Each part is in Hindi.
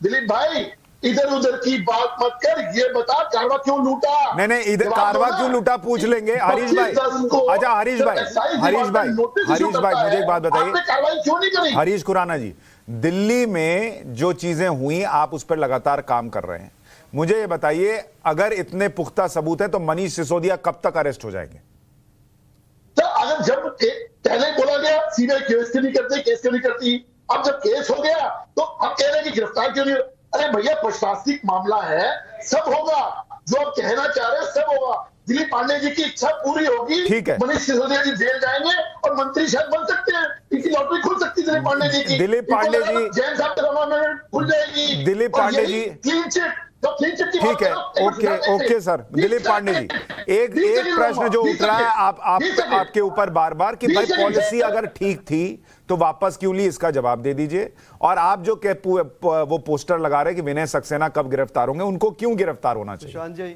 दिलीप भाई इधर उधर की बात मत कर, ये बता कारवा क्यों लूटा। नहीं, इधर कारवा क्यों लूटा पूछ लेंगे हरीश भाई। अच्छा हरीश भाई मुझे एक बात बताइए, कार्रवाई क्यों नहीं करी। हरीश खुराना जी, दिल्ली में जो चीजें हुई आप उस पर लगातार काम कर रहे हैं, मुझे ये बताइए अगर इतने पुख्ता सबूत है तो मनीष सिसोदिया कब तक अरेस्ट हो जाएंगे। तो अगर जब पहले बोला गया सीबीआई केस क्यों नहीं करती, केस क्यों नहीं करती, अब जब केस हो गया तो अब कह रहे हैं कि गिरफ्तार क्यों नहीं। अरे भैया प्रशासनिक मामला है, सब होगा, जो आप कहना चाह रहे हैं सब होगा। दिलीप पांडे जी की इच्छा पूरी होगी, ठीक है, मनीष सिसोदिया जी जेल जाएंगे और मंत्री शायद बन सकते हैं, इनकी लॉटरी खुल सकती है दिलीप पांडे जी की। दिलीप पांडे जी जैन साहब के खुल जाएगी। दिलीप पांडे जी क्लीन चिट, ठीक है, ओके सर। दिलीप पांडे जी, एक प्रश्न जो उठ रहा है आपके ऊपर बार बार कि भाई पॉलिसी अगर ठीक थी तो वापस क्यों ली, इसका जवाब दे दीजिए। और आप जो वो पोस्टर लगा रहे हैं कि विनय सक्सेना कब गिरफ्तार होंगे, उनको क्यों गिरफ्तार होना चाहिए। सुशांत जी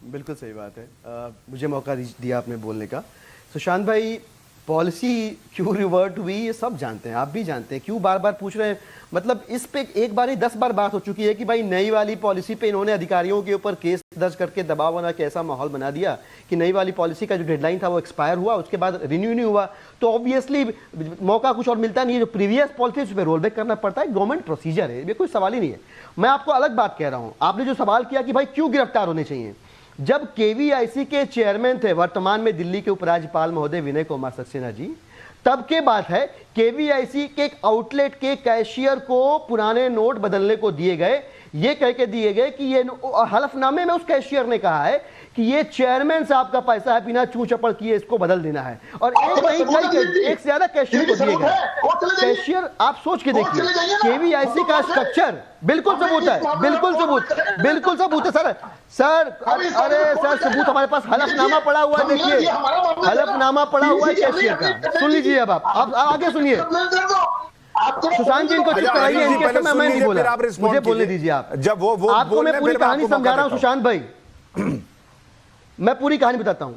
बिल्कुल सही बात है, मुझे मौका दिया आपने बोलने का। सुशांत भाई पॉलिसी क्यों रिवर्ट हुई ये सब जानते हैं, आप भी जानते हैं, क्यों बार बार पूछ रहे हैं। मतलब इस पे एक बार ही 10 बार बात हो चुकी है कि भाई नई वाली पॉलिसी पे इन्होंने अधिकारियों के ऊपर केस दर्ज करके दबाव बना के ऐसा माहौल बना दिया कि नई वाली पॉलिसी का जो डेडलाइन था वो एक्सपायर हुआ, उसके बाद रिन्यू नहीं हुआ, तो ऑब्वियसली मौका कुछ और मिलता नहीं है। जो प्रीवियस पॉलिसी उस पर रोल बैक करना पड़ता है, गवर्नमेंट प्रोसीजर है, ये कोई सवाल ही नहीं है। मैं आपको अलग बात कह रहा हूं, आपने जो सवाल किया कि भाई क्यों गिरफ्तार होने चाहिए, जब केवीआईसी के चेयरमैन थे वर्तमान में दिल्ली के उपराज्यपाल महोदय विनय कुमार सक्सेना जी, तब के बात है केवीआईसी के एक आउटलेट के कैशियर को पुराने नोट बदलने को दिए गए, ये कह के दिए गए कि ये हलफनामे में उस कैशियर ने कहा है कि ये चेयरमैन साहब का पैसा है, बिना चू चपड़ किए इसको बदल देना है, और एक नहीं कई एक से ज्यादा कैशियर को दिए गए। कैशियर आप सोच के देखिए, केवीआईसी का स्ट्रक्चर बिल्कुल सबूत है, बिल्कुल सबूत है सर। अरे सर सबूत हमारे पास, हलफनामा पड़ा हुआ है, देखिए हलफनामा पड़ा हुआ है कैशियर का। सुन लीजिए, अब आप आगे सुनिए। सुशांत जी इनको चुप कराइए, इनके समय मैं नहीं बोला, मुझे बोलने दीजिए आप। जब वो आपको मैं पूरी कहानी समझा रहा हूं सुशांत भाई, मैं पूरी कहानी बताता हूं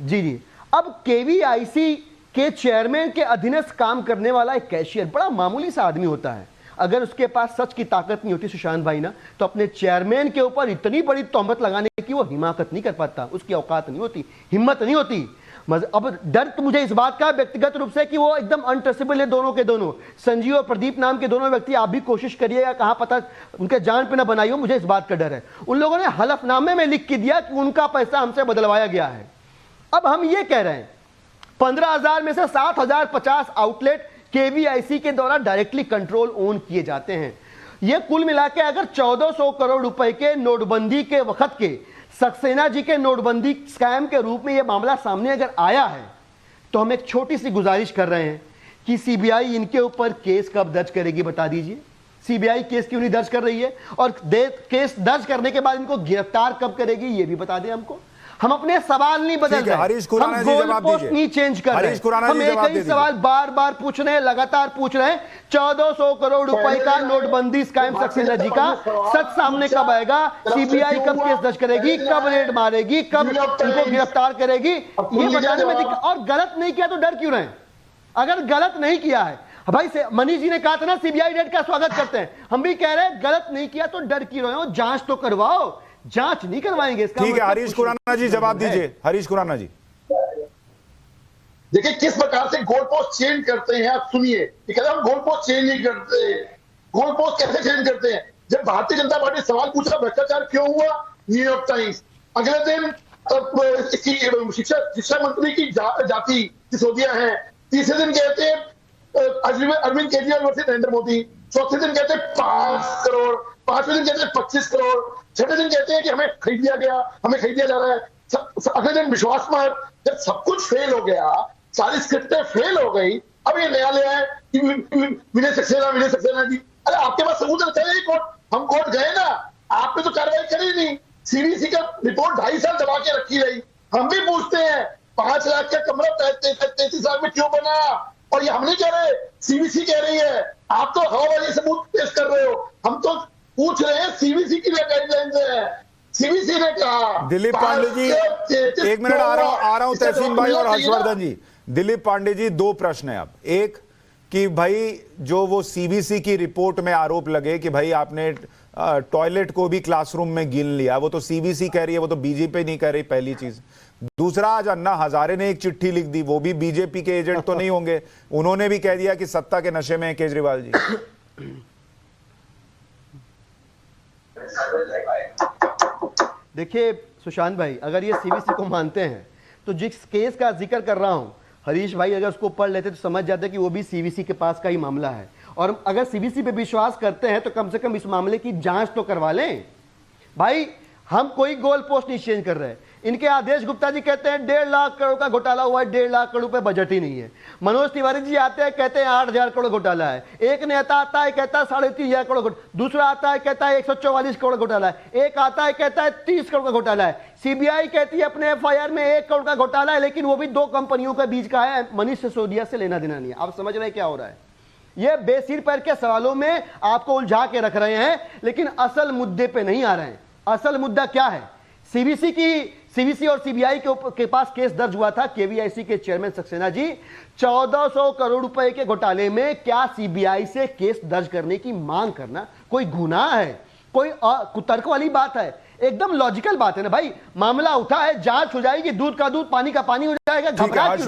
जी। अब केवीआईसी के चेयरमैन के अधीनस्थ काम करने वाला एक कैशियर बड़ा मामूली सा आदमी होता है, अगर उसके पास सच की ताकत नहीं होती सुशांत भाई ना, तो अपने चेयरमैन के ऊपर इतनी बड़ी तोहमत लगाने की वो हिमाकत नहीं कर पाता, उसकी औकात नहीं होती, हिम्मत नहीं होती। अब डर तो मुझे इस बात का व्यक्तिगत रूप से कि वो एकदम अनट्रस्टेबल है, दोनों के दोनों, संजीव और प्रदीप नाम के दोनों व्यक्ति, आप भी कोशिश करिएगा कहां पता उनके जान पे ना बनाई हो, मुझे इस बात का डर है। उन लोगों ने हलफनामे में लिख के दिया कि उनका पैसा हमसे बदलवाया गया है। अब हम ये कह रहे हैं 15,000 में से 7,050 आउटलेट केवीआईसी के द्वारा डायरेक्टली कंट्रोल ओन किए जाते हैं। यह कुल मिलाकर अगर 1400 करोड़ रुपए के नोटबंदी के वक्त के सक्सेना जी के नोटबंदी स्कैम के रूप में यह मामला सामने अगर आया है, तो हम एक छोटी सी गुजारिश कर रहे हैं कि सीबीआई इनके ऊपर केस कब दर्ज करेगी, बता दीजिए। सीबीआई केस क्यों नहीं दर्ज कर रही है, और केस दर्ज करने के बाद इनको गिरफ्तार कब करेगी ये भी बता दें हमको। हम अपने सवाल नहीं बदल रहे, हम गोल पोस्ट नहीं चेंज कर रहे, हम एक ही सवाल बार बार पूछ रहे हैं, लगातार पूछ रहे हैं। 1400 करोड़ रुपए का नोटबंदी स्कैम सक्सेना जी का सच सामने कब आएगा, सीबीआई कब केस दर्ज करेगी, कब रेड मारेगी, कब इनको गिरफ्तार करेगी, ये बताने में दिक्कत। और गलत नहीं किया तो डर क्यों रहे, अगर गलत नहीं किया है, भाई मनीष जी ने कहा था ना सीबीआई रेड का स्वागत करते हैं, हम भी कह रहे हैं गलत नहीं किया तो डर क्यों रहे हो, जांच तो करवाओ, जांच नहीं करवाएंगे इसका। ठीक है, हरीश खुराना जी जवाब दीजिए। हरीश खुराना जी देखिए किस प्रकार से गोल पोस्ट चेंज करते हैं, आप सुनिए। हम गोल पोस्ट चेंज नहीं करते, गोल पोस्ट कैसे चेंज करते हैं। जब भारतीय जनता पार्टी सवाल पूछा भ्रष्टाचार क्यों हुआ, न्यूयॉर्क टाइम्स, अगले दिन शिक्षा मंत्री की जाति सिसोदिया है, तीसरे दिन कहते हैं अरविंद केजरीवाल वर्सेस नरेंद्र मोदी, चौथे दिन कहते हैं 5 करोड़, पांचवें दिन कहते हैं 25 करोड़, छठे दिन कहते हैं कि हमें खरीद लिया गया, हमें खरीद लिया जा रहा है, अगले दिन विश्वास मत। जब सब कुछ फेल हो गया, सारी स्क्रिप्टें फेल हो गई, अब ये नया ले आए कि विनय सक्सेना जी। अरे आपके पास सबूत चाहिए, कोर्ट, हम कोर्ट गए ना, आपने तो कार्रवाई करी नहीं। सीबीसी का रिपोर्ट 2.5 साल दबा के रखी रही। हम भी पूछते हैं 5 लाख का कमरा 33 साल में क्यों बना, और ये हम नहीं कह रहे, सीबीसी कह रही है। आप तो हवा वाली सबूत पेश कर रहे हो, हम तो पूछ रहे हैं सीबीसी की गाइडलाइंस है। सीबीसी ने कहा। दिलीप पांडे जी एक मिनट आ रहा हूं तहसीन भाई और हर्षवर्धन जी। दिलीप पांडे जी, दो प्रश्न है अब। एक कि भाई जो वो सीबीसी की रिपोर्ट में आरोप लगे कि भाई आपने टॉयलेट को भी क्लासरूम में गिन लिया, वो तो सीबीसी कह रही है, वो तो बीजेपी नहीं कह रही, पहली चीज। दूसरा, आज अन्ना हजारे ने एक चिट्ठी लिख दी, वो भी बीजेपी के एजेंट तो नहीं होंगे, उन्होंने भी कह दिया कि सत्ता के नशे में है केजरीवाल जी। देखिए सुशांत भाई, अगर ये सीबीसी को मानते हैं तो जिस केस का जिक्र कर रहा हूं, हरीश भाई अगर उसको पढ़ लेते तो समझ जाते कि वो भी सीबीसी के पास का ही मामला है। और अगर सीबीसी पे विश्वास करते हैं तो कम से कम इस मामले की जांच तो करवा लें भाई। हम कोई गोल पोस्ट नहीं चेंज कर रहे हैं। इनके आदेश गुप्ता जी कहते हैं 1.5 लाख करोड़ का घोटाला हुआ है, 1.5 लाख करोड़ रुपए बजट ही नहीं है। मनोज तिवारी जी आते हैं, कहते हैं 8,000 करोड़ घोटाला है। एक नेता आता है कहता है 3,500 करोड़ घोटाला, दूसरा आता है कहता है 144 करोड़ घोटाला है, एक आता है कहता है 30 करोड़ का घोटाला है। सीबीआई कहती है अपने एफआईआर में 1 करोड़ का घोटाला है, लेकिन वो भी 2 कंपनियों के बीच का है, मनीष सिसोदिया से लेना देना नहीं है। आप समझ रहे हैं क्या हो रहा है? ये बेसिर पैर के सवालों में आपको उलझा के रख रहे हैं, लेकिन असल मुद्दे पे नहीं आ रहे हैं। असल मुद्दा क्या है? सीबीसी और सीबीआई के पास केस दर्ज हुआ था। केवीआईसी के चेयरमैन सक्सेना जी, 1400 करोड़ रुपए के घोटाले में क्या सीबीआई से केस दर्ज करने की मांग करना कोई गुनाह है? कोई कुतर्क वाली बात है? एकदम लॉजिकल बात है ना भाई। मामला उठा है, जांच हो जाएगी, दूध का दूध पानी का पानी हो जाएगा। घबरा क्यों?